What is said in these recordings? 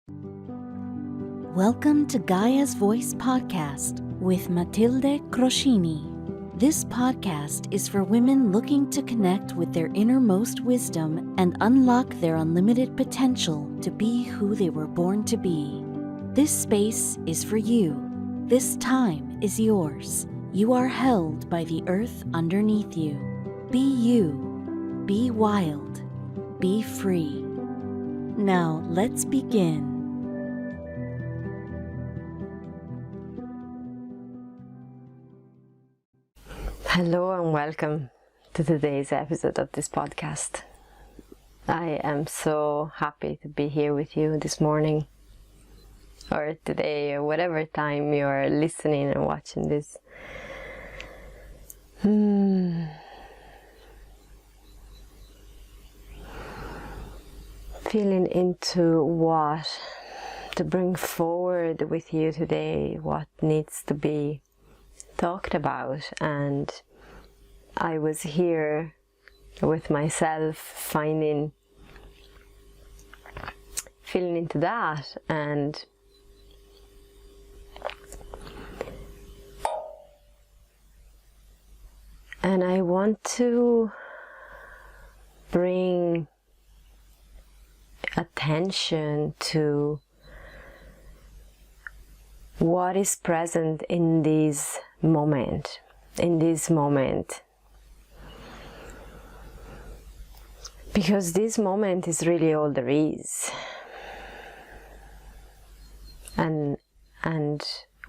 Welcome to Gaia's Voice podcast with Matilde Croscini. This podcast is for women looking to connect with their innermost wisdom and unlock their unlimited potential to be who they were born to be. This space is for you. This time is yours. You are held by the earth underneath you. Be you. Be wild. Be free. Now let's begin. Hello and welcome to today's episode of this podcast. I am so happy to be here with you this morning or today or whatever time you're listening and watching this. Feeling into what to bring forward with you today, what needs to be talked about, and I was here with myself feeling into that, and I want to bring attention to what is present in this moment, because this moment is really all there is, and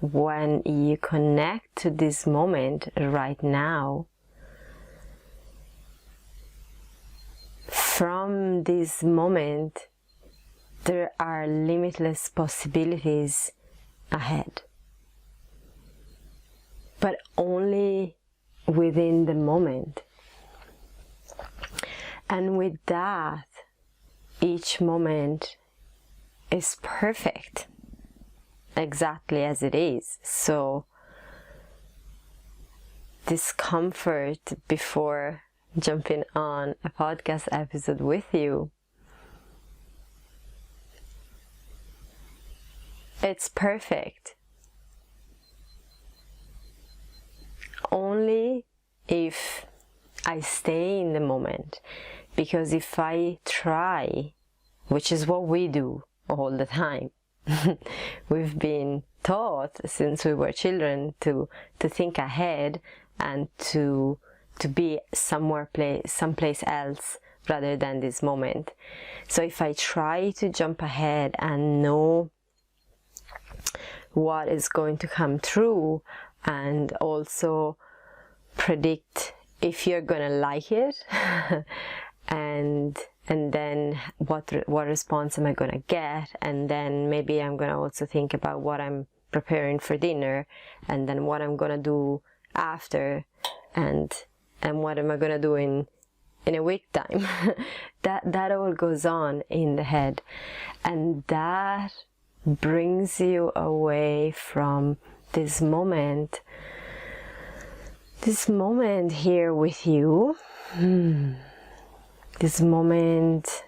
when you connect to this moment right now, from this moment there are limitless possibilities ahead, but only within the moment. And with that, each moment is perfect, exactly as it is. So discomfort before jumping on a podcast episode with you, it's perfect only if I stay in the moment. Because if I try, which is what we do all the time, we've been taught since we were children to think ahead and to be someplace else rather than this moment. So if I try to jump ahead and know what is going to come true, and also predict if you're gonna like it, and then what response am I gonna get, and then maybe I'm gonna also think about what I'm preparing for dinner, and then what I'm gonna do after, and what am I gonna do in a week time. that all goes on in the head, and that brings you away from this moment here with you, this moment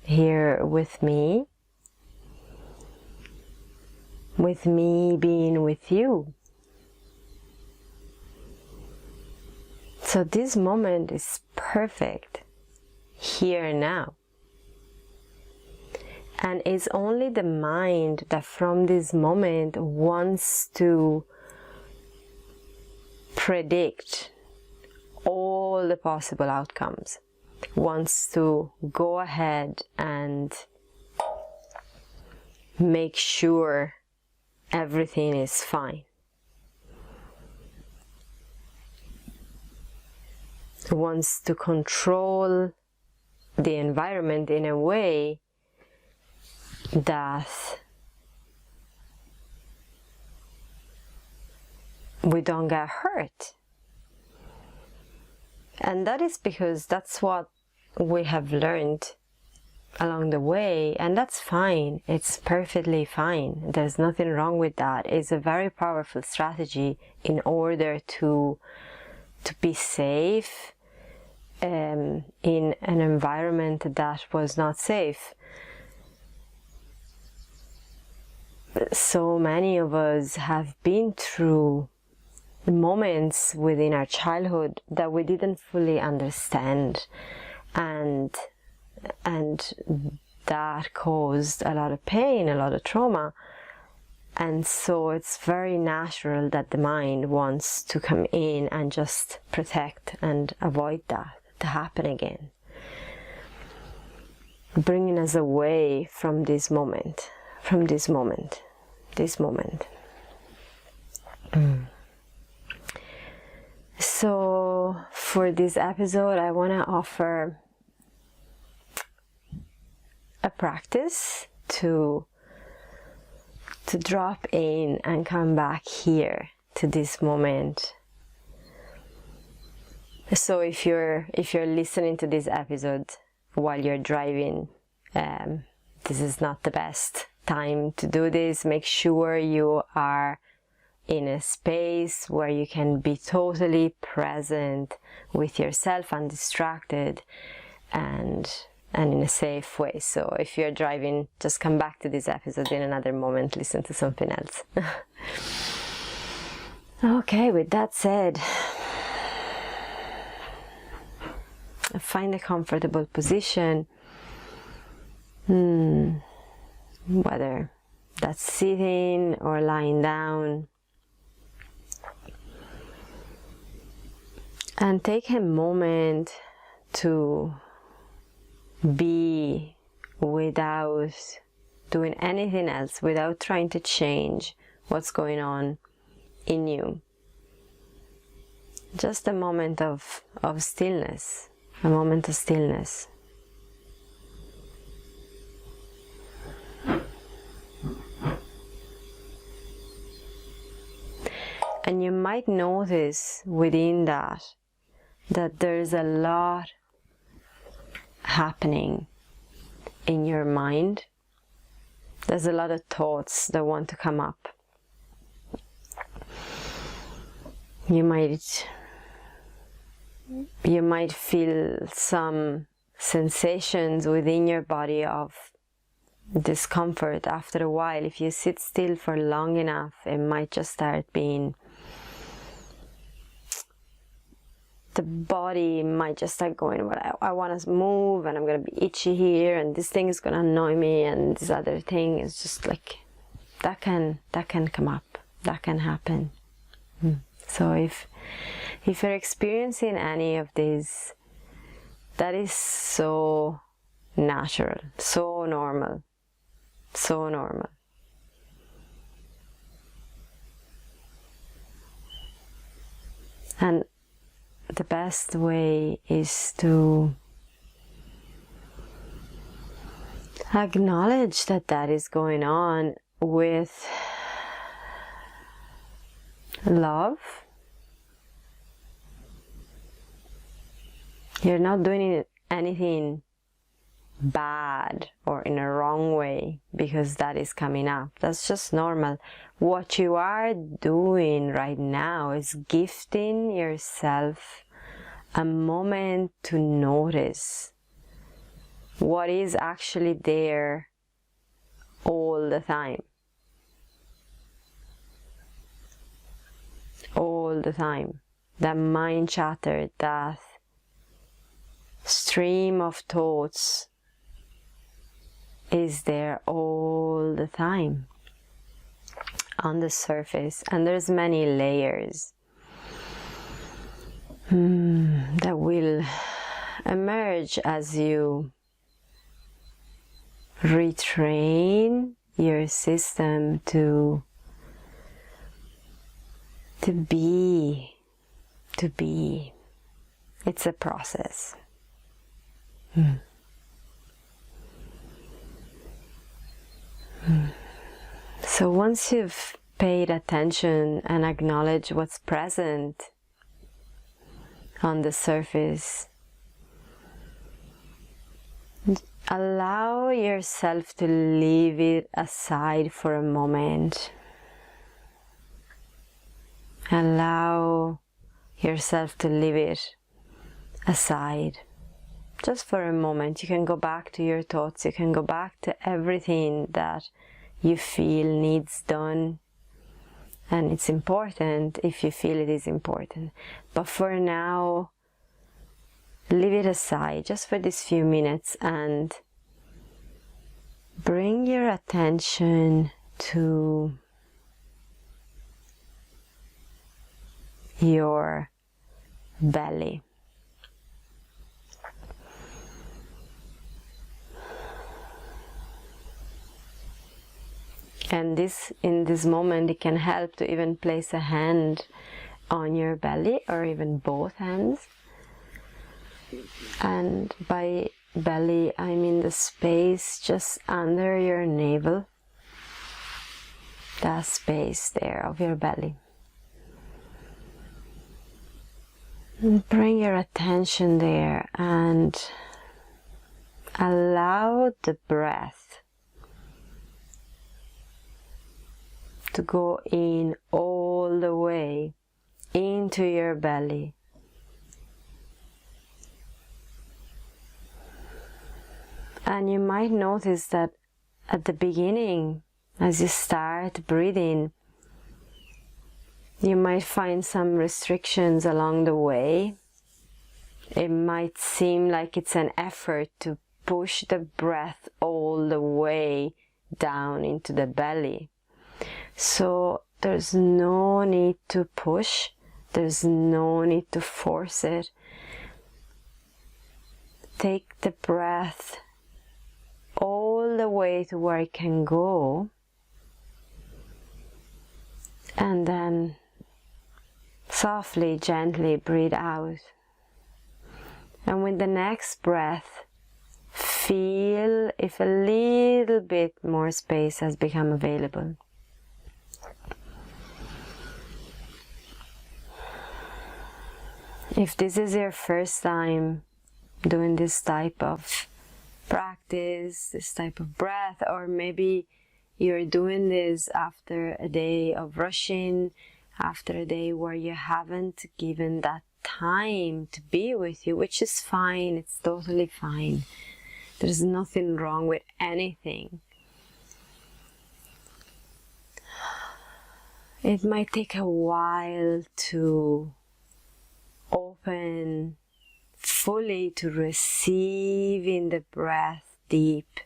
here with me being with you. So this moment is perfect here now. And it's only the mind that from this moment wants to predict all the possible outcomes, wants to go ahead and make sure everything is fine, wants to control the environment in a way that we don't get hurt. And that is because that's what we have learned along the way, and that's fine. It's perfectly fine. There's nothing wrong with that. It's a very powerful strategy in order to be safe in an environment that was not safe. so many of us have been through moments within our childhood that we didn't fully understand, and that caused a lot of pain, a lot of trauma. And so it's very natural that the mind wants to come in and just protect and avoid that to happen again, bringing us away from this moment. So for this episode, I want to offer a practice to drop in and come back here to this moment. So if you're listening to this episode while you're driving, this is not the best time to do this. Make sure you are in a space where you can be totally present with yourself, undistracted, and in a safe way. So if you're driving, just come back to this episode in another moment, listen to something else. Okay, with that said, find a comfortable position, whether that's sitting or lying down, and take a moment to be without doing anything else, without trying to change what's going on in you. Just a moment of stillness, a moment of stillness. And you might notice within that there's a lot happening in your mind. There's a lot of thoughts that want to come up. You might feel some sensations within your body of discomfort after a while. If you sit still for long enough, it might just start being, the body might just start going, well, I want to move, and I'm going to be itchy here, and this thing is going to annoy me, and this other thing is just like, that can come up, that can happen. So if you're experiencing any of this, that is so natural, so normal. And the best way is to acknowledge that is going on with love. You're not doing anything bad or in a wrong way because that is coming up. That's just normal. What you are doing right now is gifting yourself a moment to notice what is actually there all the time. All the time. That mind chatter, that stream of thoughts is there all the time on the surface, and there's many layers that will emerge as you retrain your system to be. It's a process. So once you've paid attention and acknowledged what's present on the surface, allow yourself to leave it aside for a moment. Allow yourself to leave it aside just for a moment. You can go back to your thoughts, you can go back to everything that you feel needs done, and it's important if you feel it is important. But for now, leave it aside just for these few minutes and bring your attention to your belly. And in this moment, it can help to even place a hand on your belly, or even both hands. And by belly, I mean the space just under your navel, that space there of your belly. And bring your attention there and allow the breath to go in all the way into your belly. And you might notice that at the beginning, as you start breathing, you might find some restrictions along the way. It might seem like it's an effort to push the breath all the way down into the belly. So there's no need to push, there's no need to force it. Take the breath all the way to where it can go, and then softly, gently breathe out. And with the next breath, feel if a little bit more space has become available. If this is your first time doing this type of practice, this type of breath, or maybe you're doing this after a day of rushing, after a day where you haven't given that time to be with you, which is fine, it's totally fine. There's nothing wrong with anything. It might take a while to open fully, to receive in the breath deep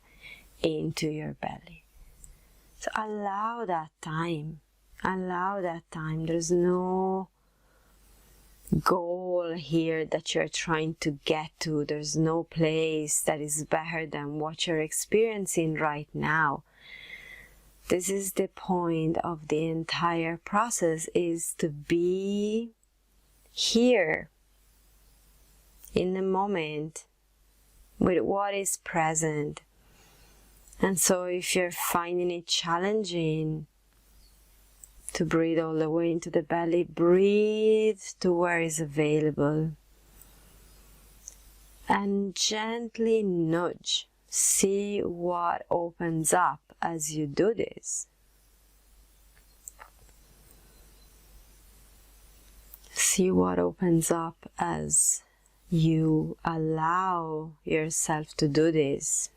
into your belly. So allow that time. Allow that time. There's no goal here that you're trying to get to. There's no place that is better than what you're experiencing right now. This is the point of the entire process, is to be here in the moment with what is present. And so if you're finding it challenging to breathe all the way into the belly, breathe to where is available and gently nudge. See what opens up as you do this. See what opens up as you allow yourself to do this.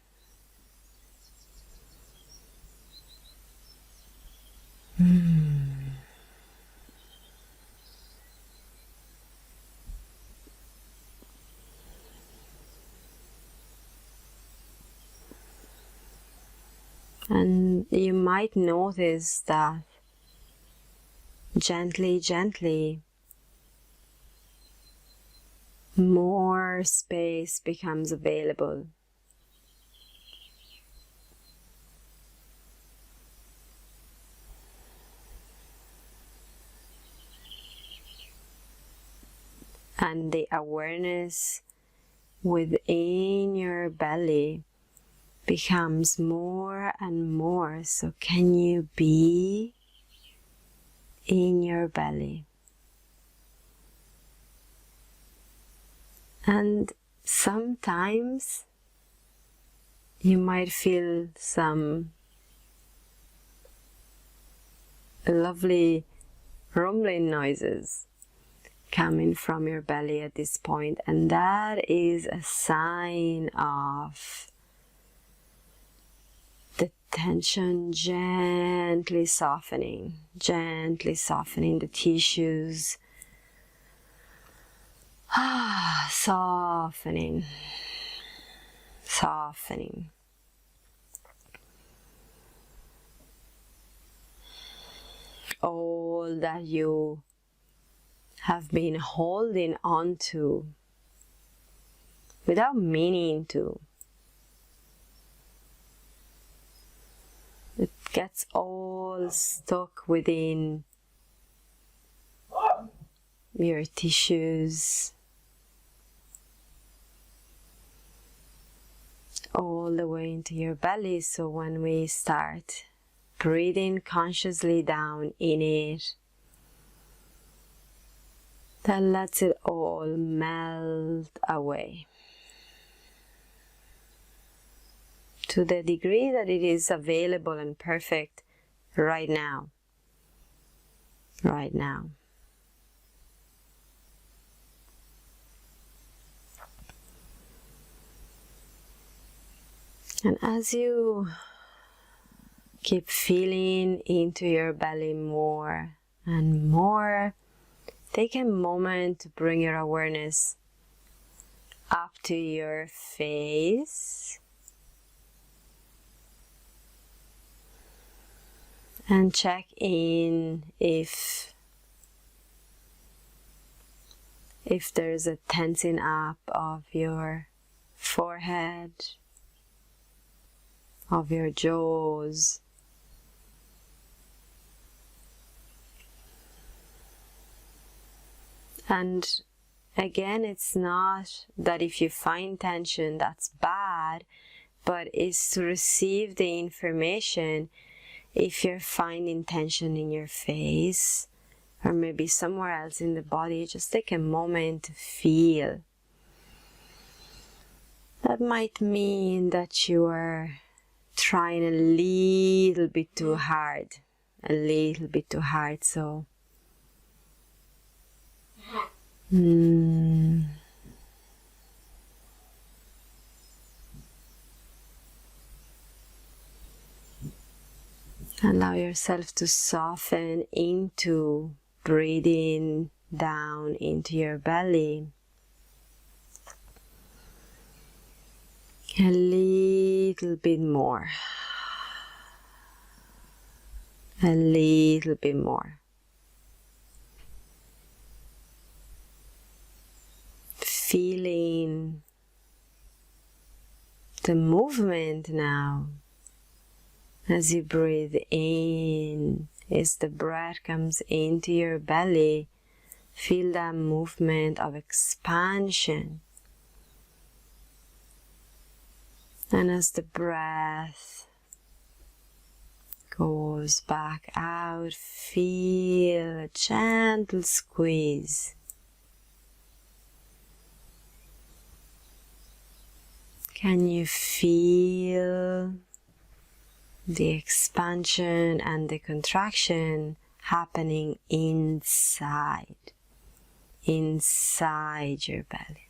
And you might notice that gently, more space becomes available. And the awareness within your belly becomes more and more. So can you be in your belly? And sometimes you might feel some lovely rumbling noises coming from your belly at this point, and that is a sign of the tension gently softening the tissues. Softening. All that you have been holding on to without meaning to. It gets all stuck within your tissues, all the way into your belly. So when we start breathing consciously down in it, that lets it all melt away to the degree that it is available and perfect right now. And as you keep feeling into your belly more and more, take a moment to bring your awareness up to your face and check in if there's a tensing up of your forehead, of your jaws. And again, it's not that if you find tension that's bad, but it's to receive the information. If you're finding tension in your face or maybe somewhere else in the body, just take a moment to feel. That might mean that you are trying a little bit too hard, so allow yourself to soften into breathing down into your belly. A little bit more. A little bit more. Feeling the movement now. As you breathe in, as the breath comes into your belly, feel that movement of expansion. And as the breath goes back out, feel a gentle squeeze. Can you feel the expansion and the contraction happening inside your belly?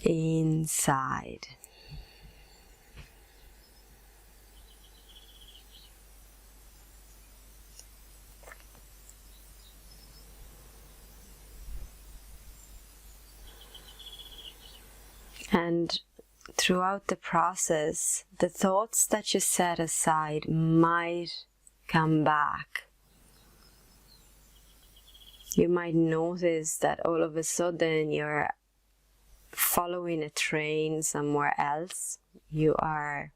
Inside. And throughout the process, the thoughts that you set aside might come back. You might notice that all of a sudden you're following a train somewhere else. You are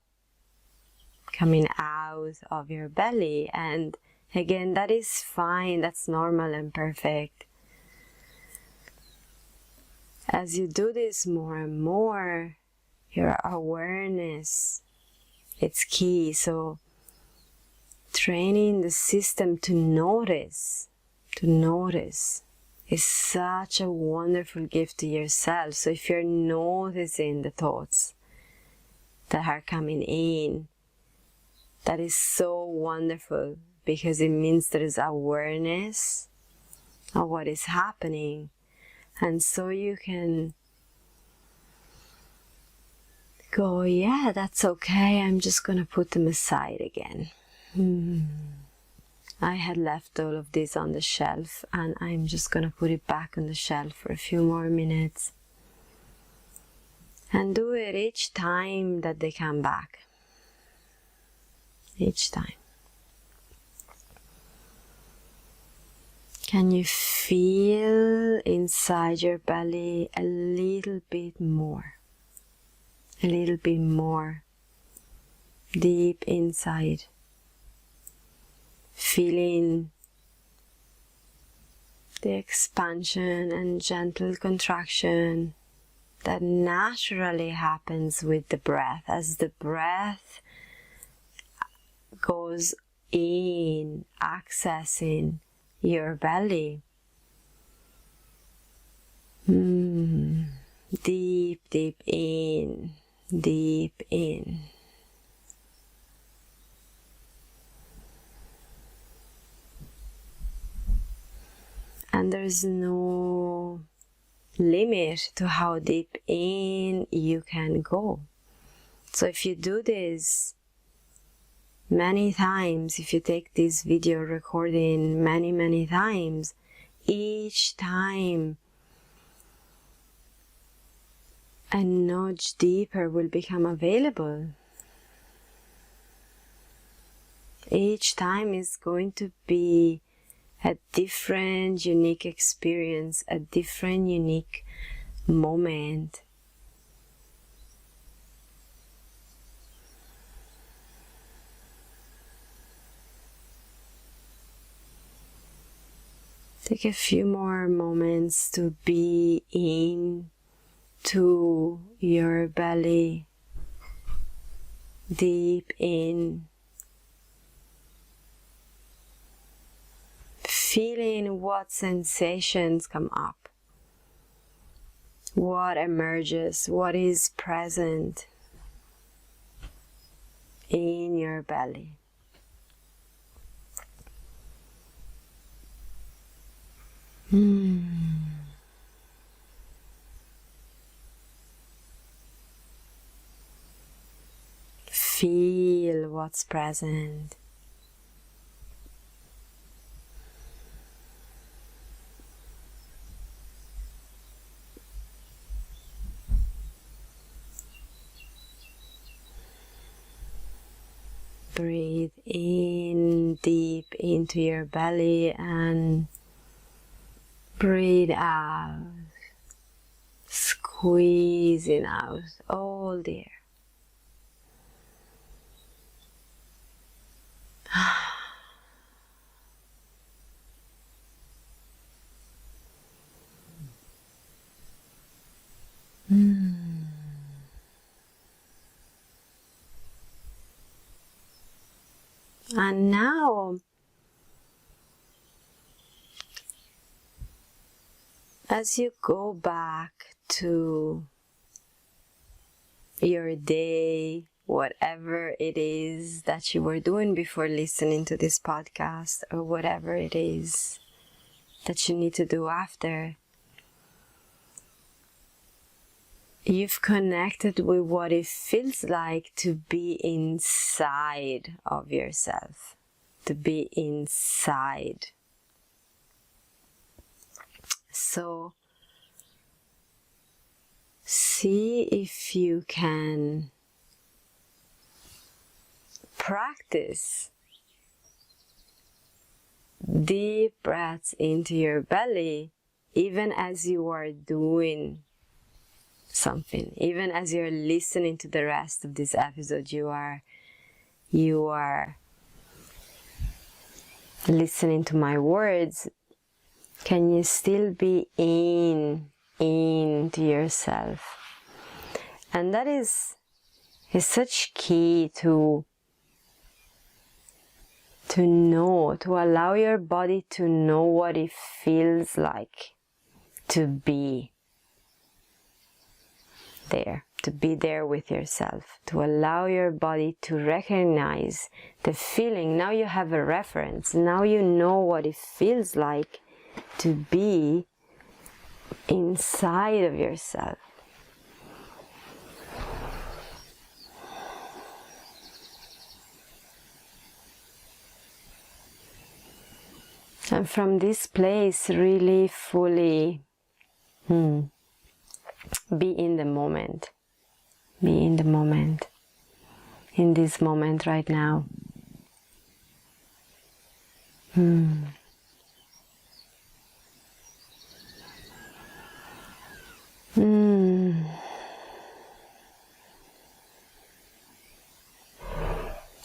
coming out of your belly, and again, that is fine, that's normal and perfect. As you do this more and more, your awareness, it's key. So training the system to notice is such a wonderful gift to yourself. So if you're noticing the thoughts that are coming in, that is so wonderful, because it means there is awareness of what is happening. And so you can go, yeah, that's okay, I'm just gonna put them aside again. I had left all of this on the shelf, and I'm just gonna put it back on the shelf for a few more minutes. And do it each time that they come back. Each time. Can you feel inside your belly a little bit more? A little bit more. Deep inside. Feeling the expansion and gentle contraction that naturally happens with the breath. As the breath goes in, accessing your belly. Deep, deep in, deep in. And there's no limit to how deep in you can go. So if you do this many times, if you take this video recording many times, each time a nudge deeper will become available. Each time is going to be a different, unique experience, a different, unique moment. Take a few more moments to be into your belly, deep in. Feeling what sensations come up, what emerges, what is present in your belly. Feel what's present. Breathe in deep into your belly and breathe out, squeezing out all the air. And now, as you go back to your day, whatever it is that you were doing before listening to this podcast, or whatever it is that you need to do after, you've connected with what it feels like to be inside of yourself, to be inside. So, see if you can practice deep breaths into your belly, even as you are doing something, even as you're listening to the rest of this episode. You are listening to my words. Can you still be into yourself? And that is such key to know, to allow your body to know what it feels like to be there, to be there with yourself, to allow your body to recognize the feeling. Now you have a reference. Now you know what it feels like to be inside of yourself. And from this place, really fully be in the moment. Be in the moment. In this moment right now.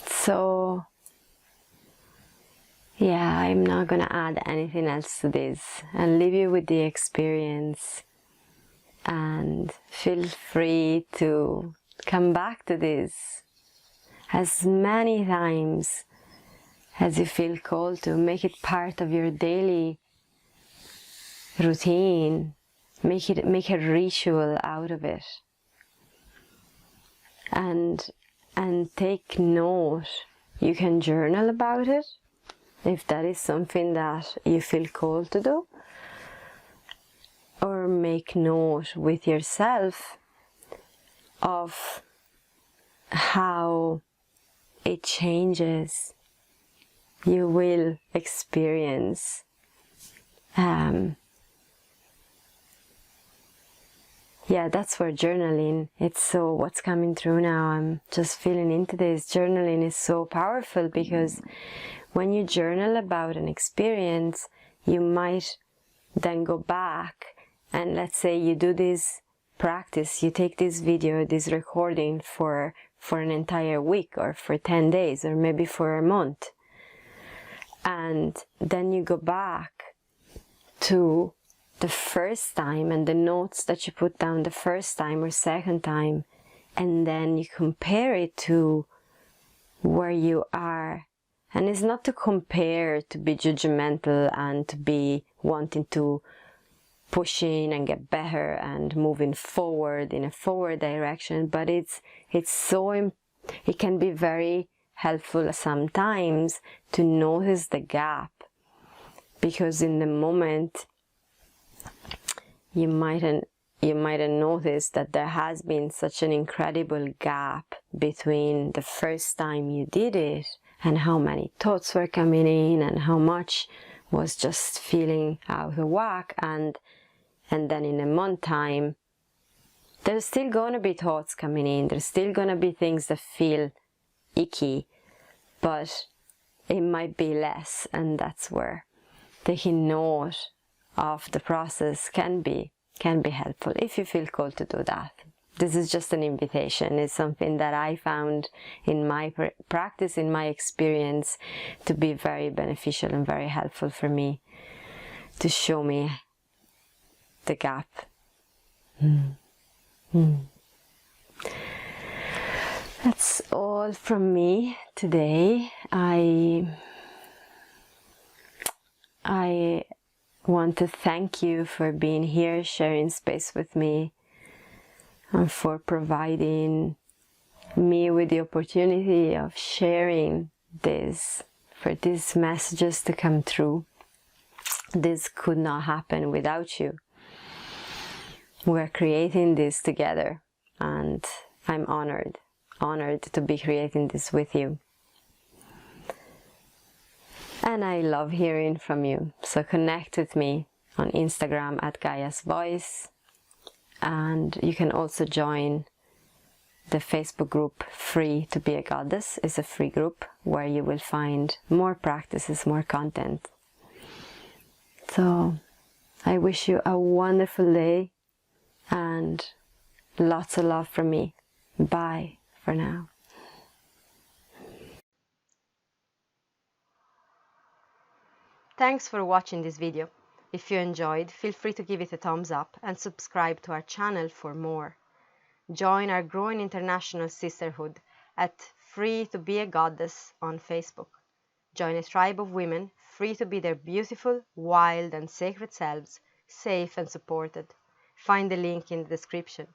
So, yeah, I'm not gonna add anything else to this and leave you with the experience, and feel free to come back to this as many times as you feel called to. Make it part of your daily routine. Make a ritual out of it, and take note. You can journal about it if that is something that you feel called to do, or make note with yourself of how it changes. You will experience yeah, that's for journaling. It's so what's coming through now. I'm just feeling into this. Journaling is so powerful, because when you journal about an experience, you might then go back and, let's say you do this practice, you take this video, this recording for an entire week, or for 10 days, or maybe for a month. And then you go back to the first time and the notes that you put down the first time or second time, and then you compare it to where you are. And it's not to compare to be judgmental and to be wanting to push in and get better and moving forward in a forward direction, but it can be very helpful sometimes to notice the gap, because in the moment you mightn't notice that there has been such an incredible gap between the first time you did it and how many thoughts were coming in and how much was just feeling out of whack, and then in a month time there's still going to be thoughts coming in, there's still going to be things that feel icky, but it might be less. And that's where taking note of the process can be helpful, if you feel called to do that. This is just an invitation. It's something that I found in my practice, in my experience, to be very beneficial and very helpful for me, to show me the gap. That's all from me today. I want to thank you for being here, sharing space with me, and for providing me with the opportunity of sharing this, for these messages to come through. This could not happen without you. We're creating this together, and I'm honored to be creating this with you. And I love hearing from you. So connect with me on Instagram at Gaia's Voice. And you can also join the Facebook group Free to Be a Goddess. It's a free group where you will find more practices, more content. So I wish you a wonderful day and lots of love from me. Bye for now. Thanks for watching this video. If you enjoyed, feel free to give it a thumbs up and subscribe to our channel for more. Join our growing international sisterhood at Free to Be a Goddess on Facebook. Join a tribe of women free to be their beautiful, wild and sacred selves, safe and supported. Find the link in the description.